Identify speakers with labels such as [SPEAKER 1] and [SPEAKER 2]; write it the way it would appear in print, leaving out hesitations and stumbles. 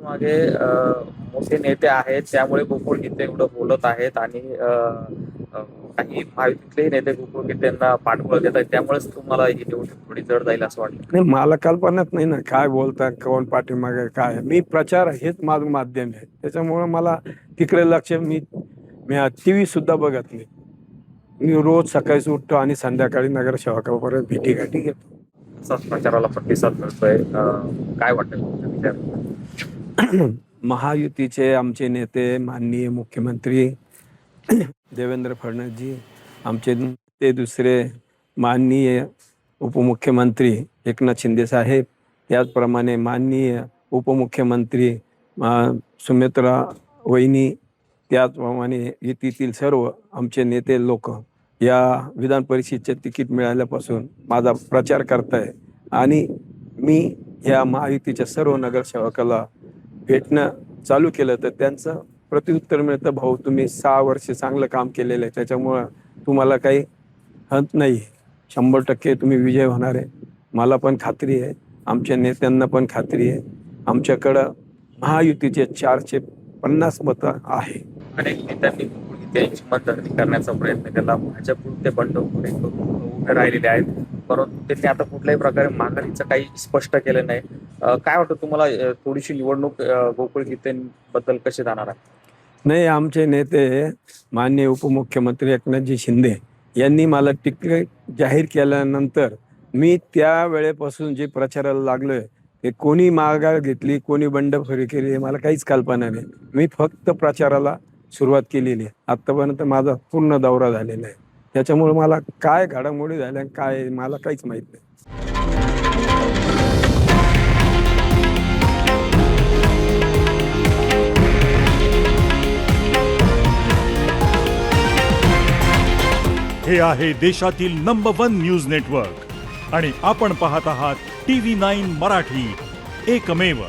[SPEAKER 1] पाठीमागे मोठे नेते आहेत, त्यामुळे गोकुळ गीते एवढं बोलत आहेत आणि अ, काही महायुतीतलेही नेते गोकुळ गीतेंना पाठबळ देत आहेत. त्यामुळेच तुम्हाला ही निवडणूक थोडी जड जाईल असं वाटतं.
[SPEAKER 2] नाही, मला कल्पनाच नाही ना काय बोलतात, कोण पाठीमागे काय. मी प्रचार हेच माझं माध्यम आहे, त्याच्यामुळे मला तिकडे लक्ष. मी टीव्ही सुद्धा बघत नाही. मी रोज सकाळी उठतो आणि संध्याकाळी नगरसेवकापर्यंत भेटीगाठी घेतो.
[SPEAKER 1] असाच प्रचाराला प्रतिसाद मिळतोय. काय वाटतं तुमच्या विचारात?
[SPEAKER 2] महायुतीचे आमचे नेते माननीय मुख्यमंत्री देवेंद्र फडणवीसजी, आमचे ते दुसरे माननीय उपमुख्यमंत्री एकनाथ शिंदे साहेब, त्याचप्रमाणे माननीय उपमुख्यमंत्री सुमित्रा वहिनी, त्याचप्रमाणे युतीतील सर्व आमचे नेते लोक या विधान परिषदेचे तिकीट मिळाल्यापासून माझा प्रचार करताय आणि मी या महायुतीच्या सर्व नगरसेवकाला भेटणं चालू केलं तर त्यांचं प्रत्युत्तर मिळतं, भाऊ तुम्ही 6 वर्ष चांगलं काम केलेलं आहे, त्याच्यामुळं तुम्हाला काही हत नाही, 100% तुम्ही विजय होणार आहे. मला पण खात्री आहे, आमच्या नेत्यांना पण खात्री आहे. आमच्याकडं महायुतीचे 450 मतं आहे.
[SPEAKER 1] अनेक नेत्यांनी गोकुळ गीतेंची मतदारणी करण्याचा प्रयत्न केला. भाजपकडून ते बंडखोरी करून उभे राहिलेले आहेत, परंतु त्यांनी आता कुठल्याही प्रकारे माघारीचं काही स्पष्ट केलं नाही. काय वाटतं तुम्हाला, थोडीशी निवडणूक गोकुळ गीतेंबद्दल कशी जाणार आहे?
[SPEAKER 2] नाही, आमचे नेते माननीय उपमुख्यमंत्री एकनाथजी शिंदे यांनी मला तिकीट जाहीर केल्यानंतर मी त्या वेळेपासून जे प्रचाराला लागलोय, ते कोणी माघार घेतली, कोणी बंडखोरी केली, हे मला काहीच कल्पना नाही. मी फक्त प्रचाराला सुरुवात केलेली आहे. आत्तापर्यंत माझा पूर्ण दौरा झालेला आहे, त्याच्यामुळे मला काय घडामोडी झाल्या काय मला काहीच माहीत नाही.
[SPEAKER 3] हे आहे देशातील नंबर 1 न्यूज नेटवर्क आणि आपण पाहत आहात TV9 मराठी, एकमेव.